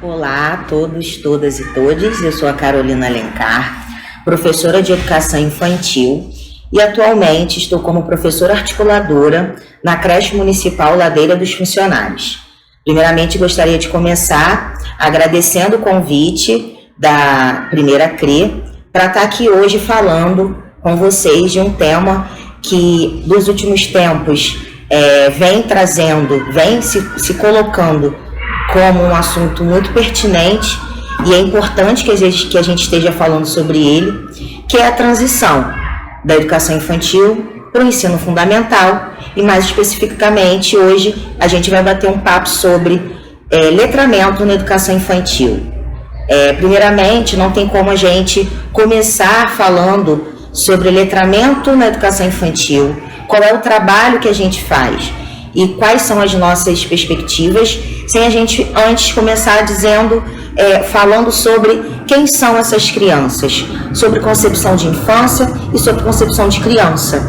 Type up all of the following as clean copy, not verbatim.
Olá a todos, todas e todes, eu sou a Carolina Alencar, professora de Educação Infantil e atualmente estou como professora articuladora na creche municipal Ladeira dos Funcionários. Primeiramente gostaria de começar agradecendo o convite da primeira CRE para estar aqui hoje falando com vocês de um tema que dos últimos tempos vem se colocando como um assunto muito pertinente e é importante que a gente esteja falando sobre ele, que é a transição da educação infantil para o ensino fundamental e mais especificamente hoje a gente vai bater um papo sobre letramento na educação infantil. Primeiramente, não tem como a gente começar falando sobre letramento na educação infantil, qual é o trabalho que a gente faz e quais são as nossas perspectivas, sem a gente antes começar falando sobre quem são essas crianças, sobre concepção de infância e sobre concepção de criança.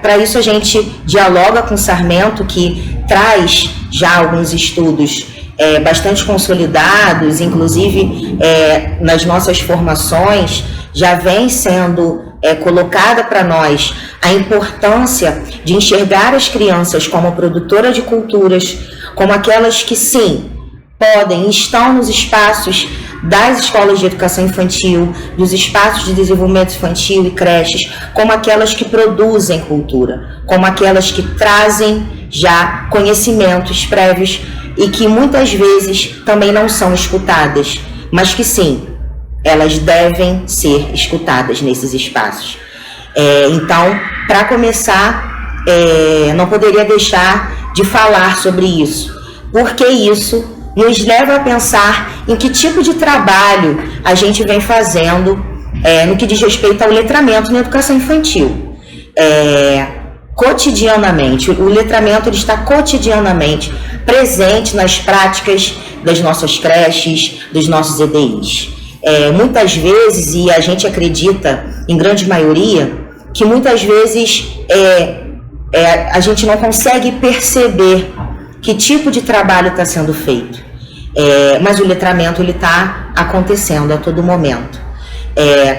Para isso a gente dialoga com o Sarmento, que traz já alguns estudos bastante consolidados, inclusive nas nossas formações já vem sendo colocada para nós a importância de enxergar as crianças como produtora de culturas, como aquelas que sim, estão nos espaços das escolas de educação infantil, dos espaços de desenvolvimento infantil e creches, como aquelas que produzem cultura, como aquelas que trazem já conhecimentos prévios e que muitas vezes também não são escutadas, mas que sim, elas devem ser escutadas nesses espaços. Então, para começar, não poderia deixar de falar sobre isso, porque isso nos leva a pensar em que tipo de trabalho a gente vem fazendo no que diz respeito ao letramento na educação infantil. Cotidianamente, o letramento ele está cotidianamente presente nas práticas das nossas creches, dos nossos EDIs. Muitas vezes, e a gente acredita, em grande maioria, que muitas vezes a gente não consegue perceber que tipo de trabalho está sendo feito. Mas o letramento está acontecendo a todo momento.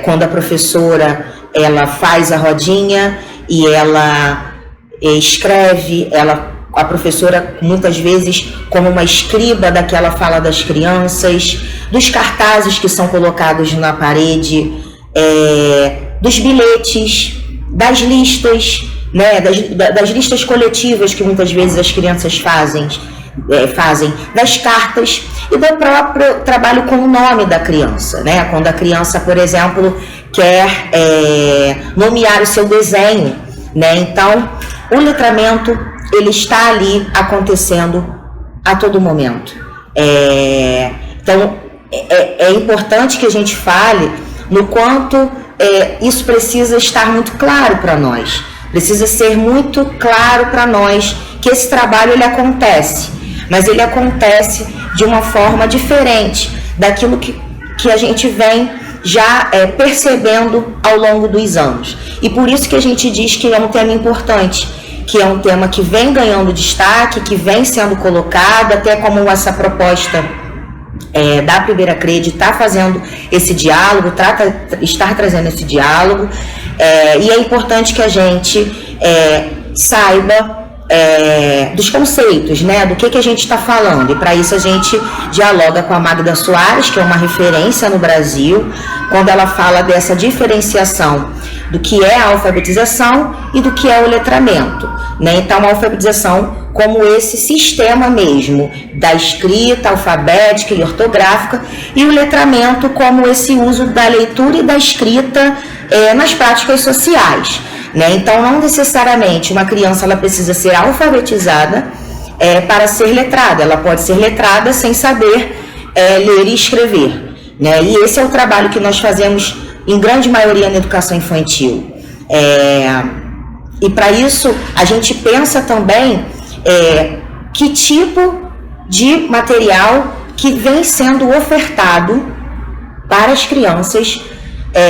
Quando a professora ela faz a rodinha e ela escreve, a professora muitas vezes como uma escriba daquela fala das crianças, dos cartazes que são colocados na parede, dos bilhetes, das listas, né, das listas coletivas que muitas vezes as crianças fazem, das cartas e do próprio trabalho com o nome da criança, né? Quando a criança, por exemplo, quer nomear o seu desenho, né? Então, o letramento ele está ali acontecendo a todo momento. Então, é importante que a gente fale no quanto isso precisa estar muito claro para nós. Precisa ser muito claro para nós que esse trabalho ele acontece, mas ele acontece de uma forma diferente daquilo que a gente vem já percebendo ao longo dos anos. E por isso que a gente diz que é um tema importante, que é um tema que vem ganhando destaque, que vem sendo colocado, até como essa proposta da primeira CRE de estar fazendo esse diálogo, estar trazendo esse diálogo, e é importante que a gente saiba dos conceitos, né, do que a gente está falando, e para isso a gente dialoga com a Magda Soares, que é uma referência no Brasil, quando ela fala dessa diferenciação do que é a alfabetização e do que é o letramento, né? Então, a alfabetização como esse sistema mesmo da escrita alfabética e ortográfica, e o letramento como esse uso da leitura e da escrita nas práticas sociais, né? Então, não necessariamente uma criança ela precisa ser alfabetizada para ser letrada, ela pode ser letrada sem saber ler e escrever, né? E esse é o trabalho que nós fazemos em grande maioria na educação infantil. E para isso a gente pensa também que tipo de material que vem sendo ofertado para as crianças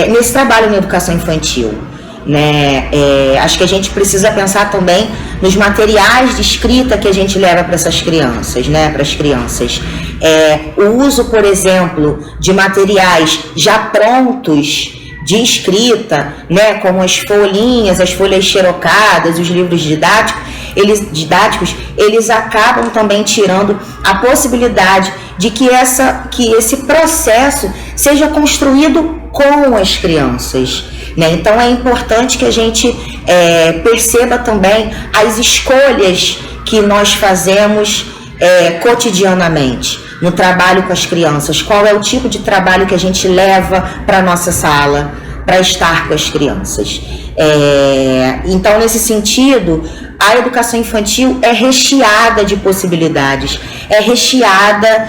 nesse trabalho na educação infantil, né? Acho que a gente precisa pensar também nos materiais de escrita que a gente leva para essas crianças, né? Para as crianças. O uso, por exemplo, de materiais já prontos de escrita, né, como as folhinhas, as folhas xerocadas, os livros didáticos, eles acabam também tirando a possibilidade de que esse processo seja construído com as crianças, né? Então é importante que a gente perceba também as escolhas que nós fazemos cotidianamente no trabalho com as crianças. Qual é o tipo de trabalho que a gente leva para a nossa sala para estar com as crianças? Então, nesse sentido, a educação infantil é recheada de possibilidades, é recheada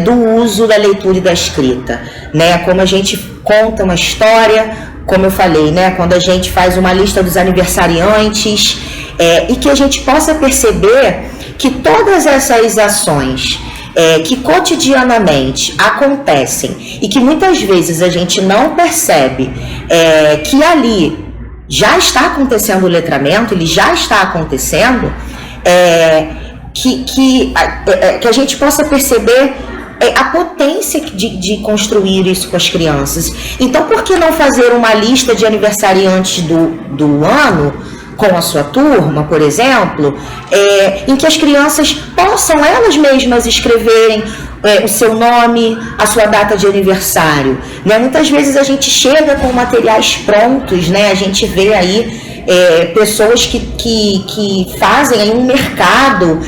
do uso da leitura e da escrita, né? Como a gente conta uma história, como eu falei, né? Quando a gente faz uma lista dos aniversariantes, e que a gente possa perceber que todas essas ações que cotidianamente acontecem e que muitas vezes a gente não percebe que ali já está acontecendo o letramento, ele já está acontecendo, que a gente possa perceber a potência de construir isso com as crianças. Então, por que não fazer uma lista de aniversariantes do ano com a sua turma, por exemplo, em que as crianças possam elas mesmas escreverem o seu nome, a sua data de aniversário, né? Muitas vezes a gente chega com materiais prontos, né? A gente vê aí pessoas que fazem aí um mercado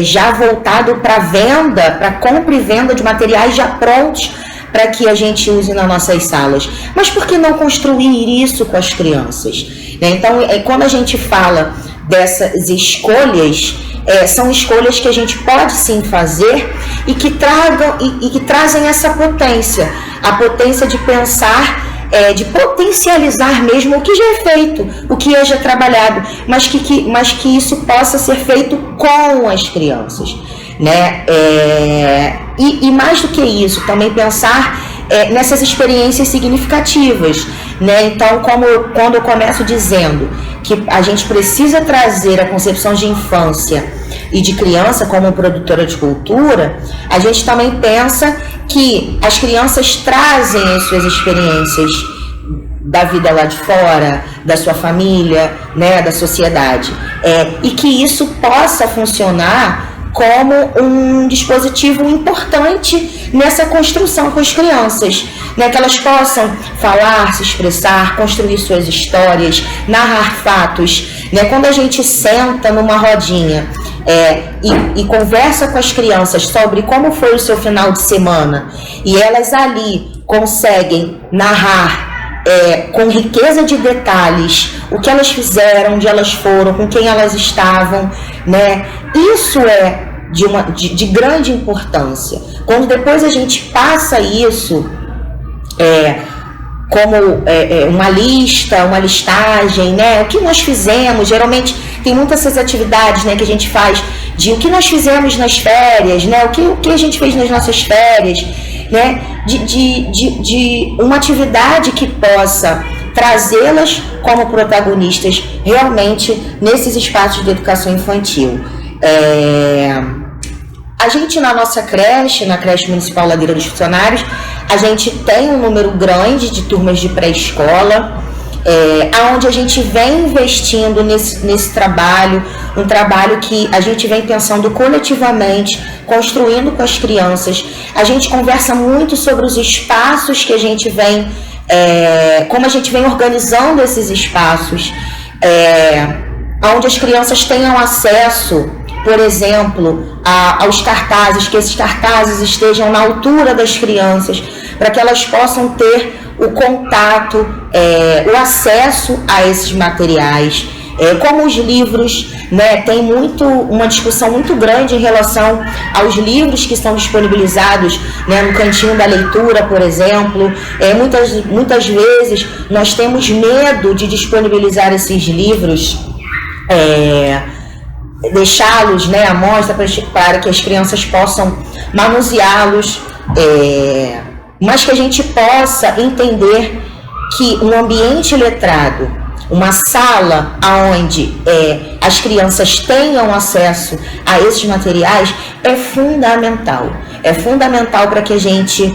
já voltado para venda, para compra e venda de materiais já prontos para que a gente use nas nossas salas. Mas por que não construir isso com as crianças? Então, quando a gente fala dessas escolhas, são escolhas que a gente pode sim fazer e que trazem essa potência, a potência de pensar, de potencializar mesmo o que já é feito, o que é já trabalhado, mas que isso possa ser feito com as crianças, né? E mais do que isso, também pensar nessas experiências significativas, né? Então, quando eu começo dizendo que a gente precisa trazer a concepção de infância e de criança como produtora de cultura, a gente também pensa que as crianças trazem as suas experiências da vida lá de fora, da sua família, né, da sociedade, e que isso possa funcionar como um dispositivo importante nessa construção com as crianças, né? Que elas possam falar, se expressar, construir suas histórias, narrar fatos, né? Quando a gente senta numa rodinha e conversa com as crianças sobre como foi o seu final de semana, e elas ali conseguem narrar com riqueza de detalhes o que elas fizeram, onde elas foram, com quem elas estavam, né? Isso é de grande importância. Quando depois a gente passa isso como uma lista, uma listagem, né? O que nós fizemos, geralmente tem muitas essas atividades, né, que a gente faz de o que nós fizemos nas férias, né? O que a gente fez nas nossas férias, né? De uma atividade que possa trazê-las como protagonistas realmente nesses espaços de educação infantil. A gente na nossa creche, na creche municipal Ladeira dos Funcionários, a gente tem um número grande de turmas de pré-escola, onde a gente vem investindo nesse trabalho, um trabalho que a gente vem pensando coletivamente, construindo com as crianças. A gente conversa muito sobre os espaços que a gente vem, como a gente vem organizando esses espaços, onde as crianças tenham acesso, por exemplo, aos cartazes, que esses cartazes estejam na altura das crianças, para que elas possam ter o contato, o acesso a esses materiais. Como os livros, né, tem uma discussão muito grande em relação aos livros que são disponibilizados, né, no cantinho da leitura, por exemplo. Muitas vezes nós temos medo de disponibilizar esses livros, deixá-los, né, à mostra para que as crianças possam manuseá-los, mas que a gente possa entender que um ambiente letrado, uma sala onde as crianças tenham acesso a esses materiais é fundamental. É fundamental para que a gente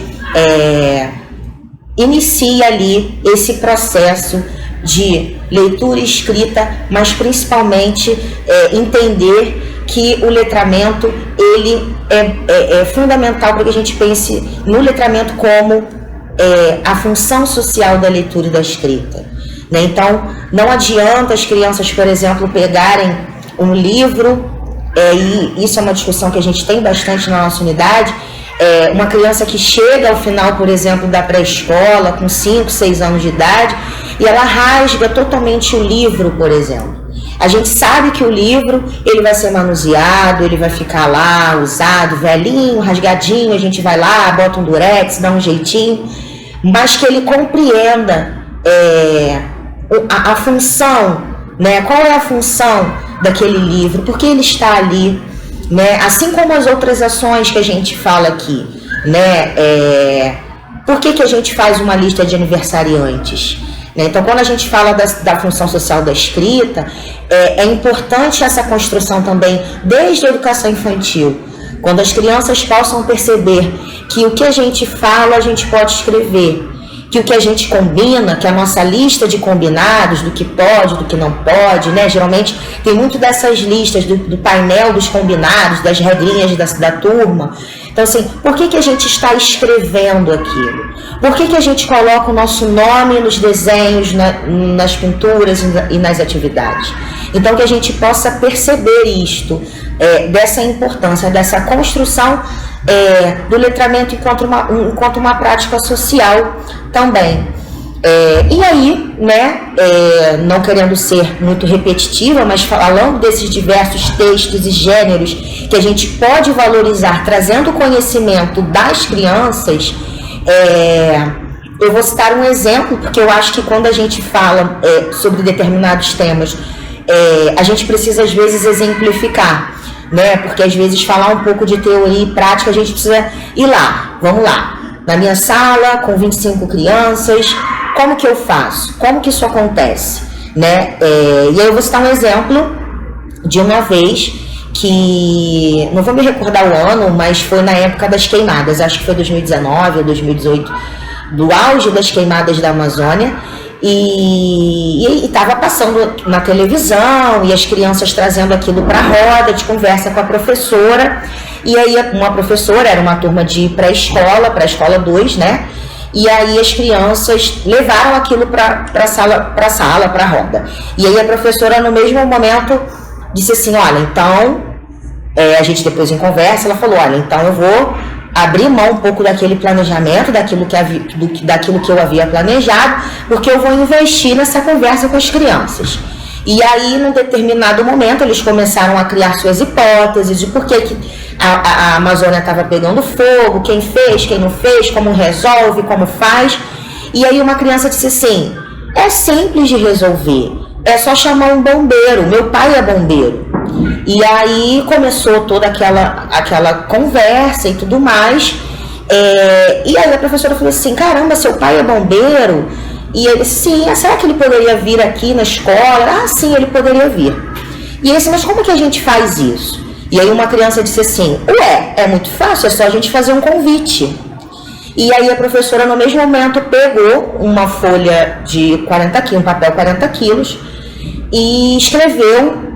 inicie ali esse processo de leitura e escrita, mas principalmente entender que o letramento ele é fundamental para que a gente pense no letramento como a função social da leitura e da escrita. Né? Então, não adianta as crianças, por exemplo, pegarem um livro, e isso é uma discussão que a gente tem bastante na nossa unidade, uma criança que chega ao final, por exemplo, da pré-escola, com 5, 6 anos de idade, e ela rasga totalmente o livro, por exemplo. A gente sabe que o livro ele vai ser manuseado, ele vai ficar lá usado, velhinho, rasgadinho, a gente vai lá, bota um durex, dá um jeitinho, mas que ele compreenda a função, né? Qual é a função daquele livro, por que ele está ali, né? Assim como as outras ações que a gente fala aqui, né? Por que a gente faz uma lista de aniversariantes? Então, quando a gente fala da função social da escrita, é importante essa construção também desde a educação infantil, quando as crianças possam perceber que o que a gente fala, a gente pode escrever, que o que a gente combina, que a nossa lista de combinados, do que pode, do que não pode, né? Geralmente tem muito dessas listas do painel dos combinados, das regrinhas da turma. Então, assim, por que a gente está escrevendo aquilo? Por que a gente coloca o nosso nome nos desenhos, nas pinturas e nas atividades? Então, que a gente possa perceber isto, dessa importância, dessa construção do letramento enquanto uma prática social também. E aí, né, não querendo ser muito repetitiva, mas falando desses diversos textos e gêneros que a gente pode valorizar, trazendo conhecimento das crianças, eu vou citar um exemplo, porque eu acho que quando a gente fala sobre determinados temas, a gente precisa às vezes exemplificar, né? Porque às vezes falar um pouco de teoria e prática, a gente precisa ir lá, vamos lá. Na minha sala, com 25 crianças, como que eu faço? Como que isso acontece? Né? E aí eu vou citar um exemplo de uma vez que, não vou me recordar o ano, mas foi na época das queimadas, acho que foi 2019 ou 2018, do auge das queimadas da Amazônia, e estava passando na televisão, e as crianças trazendo aquilo para a roda de conversa com a professora, e aí uma professora, era uma turma de pré-escola 2, né? E aí as crianças levaram aquilo para a sala, para a roda. E aí a professora, no mesmo momento, disse assim, olha, então, a gente depois em conversa, ela falou, olha, então eu vou abrir mão um pouco daquele planejamento, daquilo que eu havia planejado, porque eu vou investir nessa conversa com as crianças. E aí, num determinado momento, eles começaram a criar suas hipóteses de por que a Amazônia estava pegando fogo, quem fez, quem não fez, como resolve, como faz. E aí uma criança disse assim, é simples de resolver, é só chamar um bombeiro, meu pai é bombeiro. E aí começou toda aquela conversa e tudo mais. E aí a professora falou assim, caramba, seu pai é bombeiro? E ele, sim, será que ele poderia vir aqui na escola? Ah, sim, ele poderia vir. E ele disse, mas como que a gente faz isso? E aí uma criança disse assim, é muito fácil, é só a gente fazer um convite. E aí a professora no mesmo momento pegou uma folha de 40 quilos, um papel 40 quilos, e escreveu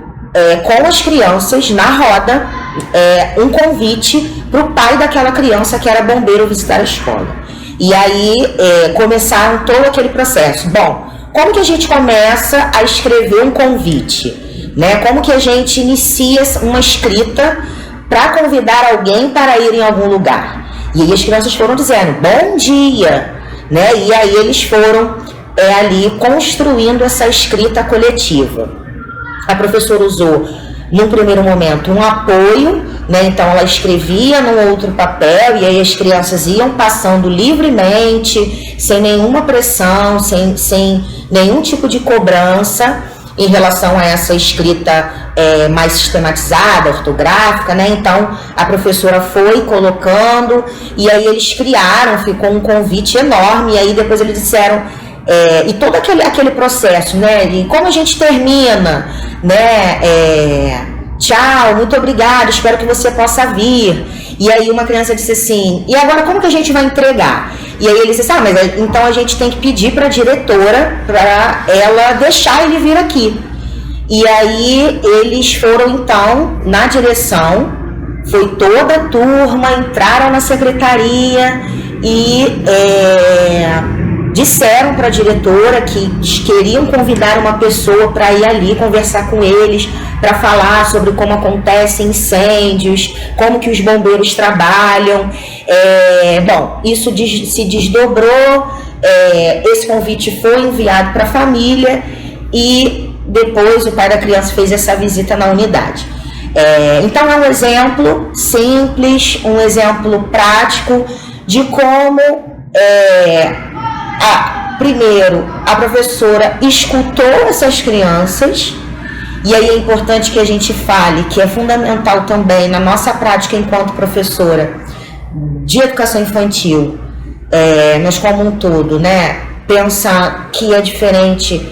com as crianças na roda um convite para o pai daquela criança que era bombeiro visitar a escola. E aí começaram todo aquele processo. Bom, como que a gente começa a escrever um convite? Né? Como que a gente inicia uma escrita para convidar alguém para ir em algum lugar? E aí as crianças foram dizendo, bom dia, né? E aí eles foram ali construindo essa escrita coletiva. A professora usou, num primeiro momento, um apoio, né? Então ela escrevia num outro papel e aí as crianças iam passando livremente, sem nenhuma pressão, sem nenhum tipo de cobrança em relação a essa escrita mais sistematizada, ortográfica, né? Então a professora foi colocando e aí eles criaram, ficou um convite enorme, e aí depois eles disseram e todo aquele processo, né? E como a gente termina, né? Tchau, muito obrigado, espero que você possa vir. E aí uma criança disse assim, e agora como que a gente vai entregar? E aí ele disse, mas então a gente tem que pedir para a diretora para ela deixar ele vir aqui. E aí eles foram então na direção, foi toda a turma, entraram na secretaria e disseram para a diretora que queriam convidar uma pessoa para ir ali conversar com eles, para falar sobre como acontecem incêndios, como que os bombeiros trabalham. Bom, isso se desdobrou, esse convite foi enviado para a família e depois o pai da criança fez essa visita na unidade. Então é um exemplo simples, um exemplo prático de como primeiro a professora escutou essas crianças. E aí é importante que a gente fale que é fundamental também na nossa prática enquanto professora de educação infantil, mas como um todo, né? Pensar que é diferente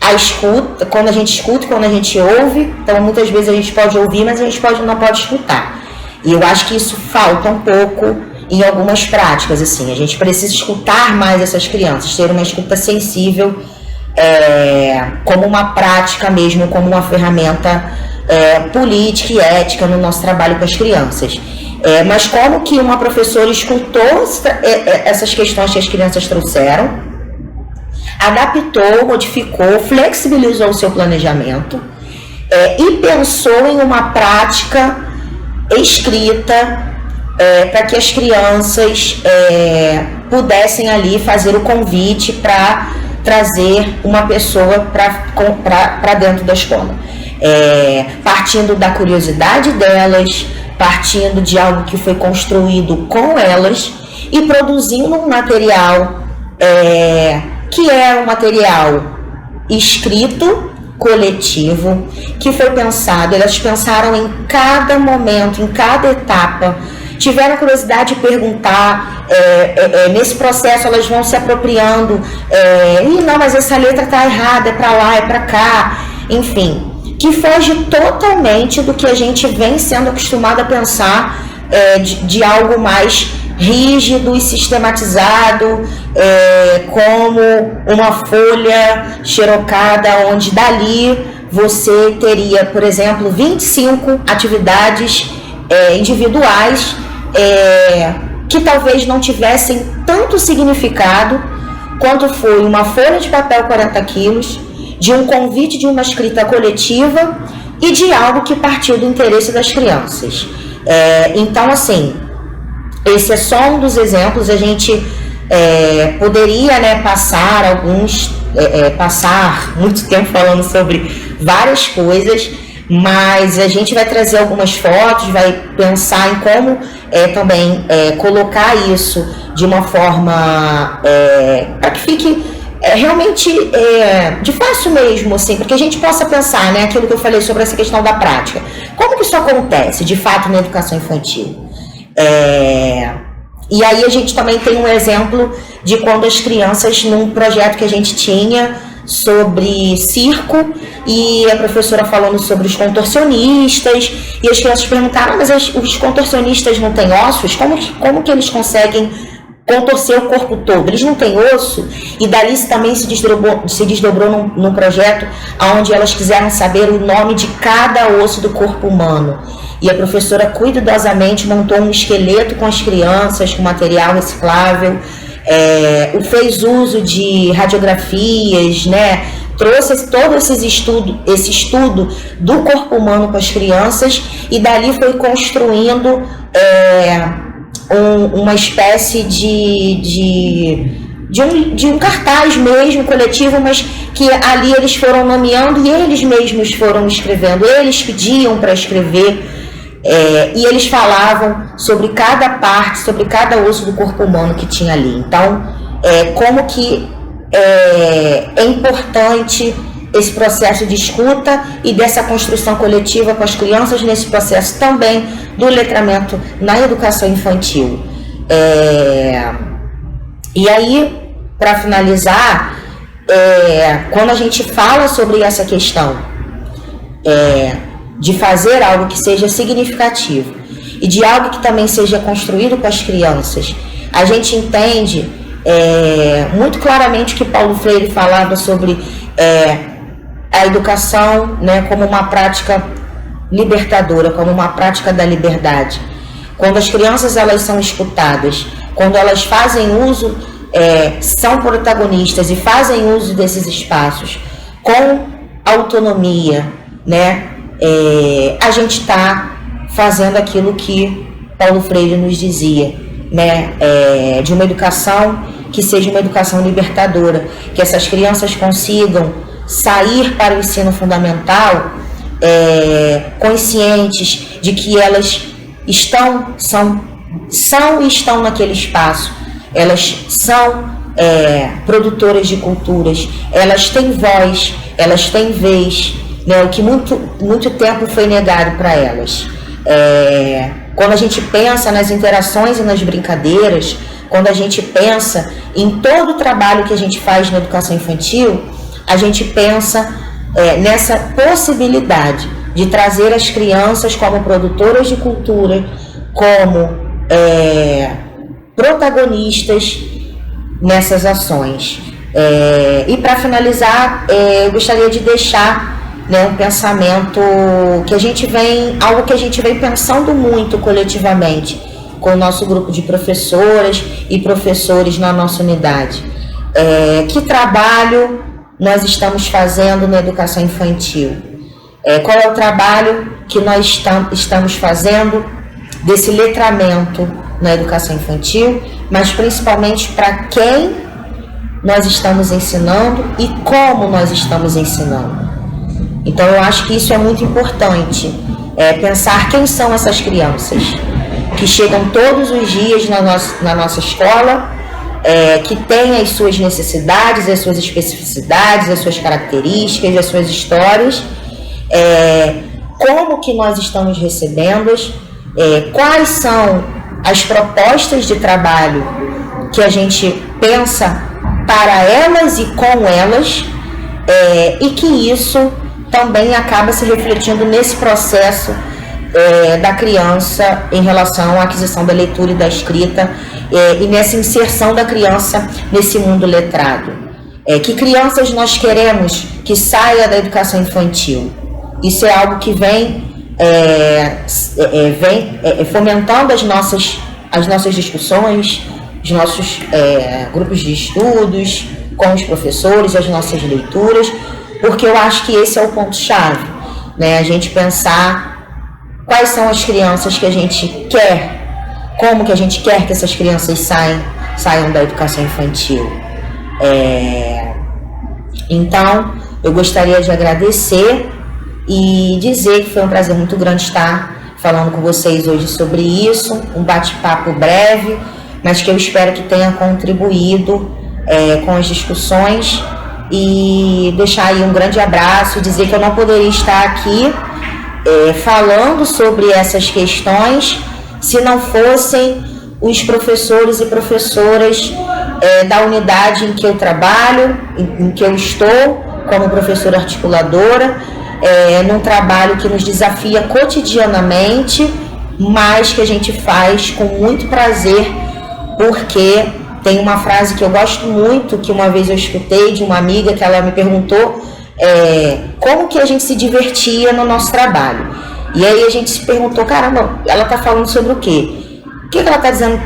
a escuta, quando a gente escuta e quando a gente ouve. Então muitas vezes a gente pode ouvir, mas a gente não pode escutar. E eu acho que isso falta um pouco em algumas práticas, assim. A gente precisa escutar mais essas crianças, ter uma escuta sensível, como uma prática mesmo, como uma ferramenta política e ética no nosso trabalho com as crianças. Mas como que uma professora escutou essas questões que as crianças trouxeram, adaptou, modificou, flexibilizou o seu planejamento e pensou em uma prática escrita para que as crianças pudessem ali fazer o convite para trazer uma pessoa para dentro da escola, partindo da curiosidade delas, partindo de algo que foi construído com elas e produzindo um material que é um material escrito, coletivo, que foi pensado, elas pensaram em cada momento, em cada etapa, tiveram curiosidade de perguntar, nesse processo elas vão se apropriando, não, mas essa letra está errada, é para lá, é para cá, enfim, que foge totalmente do que a gente vem sendo acostumado a pensar de algo mais rígido e sistematizado, como uma folha xerocada, onde dali você teria, por exemplo, 25 atividades individuais que talvez não tivessem tanto significado quanto foi uma folha de papel 40 quilos, de um convite de uma escrita coletiva e de algo que partiu do interesse das crianças. Então, assim, esse é só um dos exemplos. A gente poderia, né, passar muito tempo falando sobre várias coisas, mas a gente vai trazer algumas fotos, vai pensar em como também colocar isso de uma forma para que fique realmente de fácil mesmo, assim, para que a gente possa pensar, né, aquilo que eu falei sobre essa questão da prática. Como que isso acontece, de fato, na educação infantil? E aí a gente também tem um exemplo de quando as crianças, num projeto que a gente tinha sobre circo, e a professora falando sobre os contorcionistas, e as crianças perguntaram, mas os contorcionistas não têm ossos? Como que eles conseguem contorcer o corpo todo? Eles não têm osso? E dali também se desdobrou num projeto onde elas quiseram saber o nome de cada osso do corpo humano. E a professora cuidadosamente montou um esqueleto com as crianças, com material reciclável, fez uso de radiografias, né? Trouxe todo esse estudo do corpo humano com as crianças, e dali foi construindo uma espécie de um cartaz mesmo, coletivo, mas que ali eles foram nomeando e eles mesmos foram escrevendo, eles pediam para escrever, e eles falavam sobre cada parte, sobre cada osso do corpo humano que tinha ali. Então, como que é importante esse processo de escuta e dessa construção coletiva com as crianças, nesse processo também do letramento na educação infantil. E aí, para finalizar, quando a gente fala sobre essa questão de fazer algo que seja significativo e de algo que também seja construído com as crianças, a gente entende muito claramente que Paulo Freire falava sobre a educação, né, como uma prática libertadora, como uma prática da liberdade. Quando as crianças elas são escutadas, quando elas fazem uso, são protagonistas e fazem uso desses espaços com autonomia, né, a gente está fazendo aquilo que Paulo Freire nos dizia, né, de uma educação que seja uma educação libertadora, que essas crianças consigam sair para o ensino fundamental conscientes de que elas são e estão naquele espaço, elas são produtoras de culturas, elas têm voz, elas têm vez, né, o que muito tempo foi negado para elas. Quando a gente pensa nas interações e nas brincadeiras, quando a gente pensa em todo o trabalho que a gente faz na educação infantil, a gente pensa nessa possibilidade de trazer as crianças como produtoras de cultura, como protagonistas nessas ações. E para finalizar, eu gostaria de deixar, né, um pensamento algo que a gente vem pensando muito coletivamente com o nosso grupo de professoras e professores na nossa unidade. Que trabalho nós estamos fazendo na educação infantil? Qual é o trabalho que nós estamos fazendo desse letramento na educação infantil, mas principalmente para quem nós estamos ensinando e como nós estamos ensinando? Então eu acho que isso é muito importante, pensar quem são essas crianças que chegam todos os dias na nossa escola, que têm as suas necessidades, as suas especificidades, as suas características, as suas histórias, como que nós estamos recebendo-as, quais são as propostas de trabalho que a gente pensa para elas e com elas, e que isso também acaba se refletindo nesse processo da criança em relação à aquisição da leitura e da escrita, e nessa inserção da criança nesse mundo letrado. Que crianças nós queremos que saia da educação infantil? Isso é algo que vem fomentando as nossas discussões, os nossos grupos de estudos com os professores, as nossas leituras, porque eu acho que esse é o ponto-chave, né? A gente pensar quais são as crianças que a gente quer, como que a gente quer que essas crianças saiam da educação infantil. Então, eu gostaria de agradecer e dizer que foi um prazer muito grande estar falando com vocês hoje sobre isso, um bate-papo breve, mas que eu espero que tenha contribuído com as discussões, e deixar aí um grande abraço e dizer que eu não poderia estar aqui falando sobre essas questões se não fossem os professores e professoras da unidade em que eu trabalho, em que eu estou como professora articuladora, num trabalho que nos desafia cotidianamente, mas que a gente faz com muito prazer, porque tem uma frase que eu gosto muito, que uma vez eu escutei de uma amiga, que ela me perguntou como que a gente se divertia no nosso trabalho. E aí a gente se perguntou, caramba, ela está falando sobre o quê? O que ela está dizendo?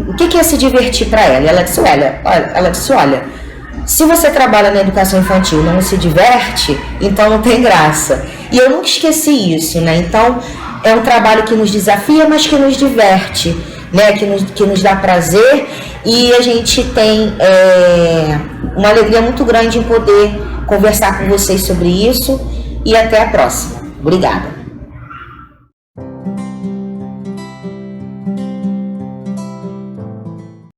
O que é se divertir para ela? E ela disse, olha, se você trabalha na educação infantil e não se diverte, então não tem graça. E eu nunca esqueci isso, né? Então, é um trabalho que nos desafia, mas que nos diverte, né? Que nos dá prazer, e a gente tem uma alegria muito grande em poder conversar com vocês sobre isso, e até a próxima. Obrigada.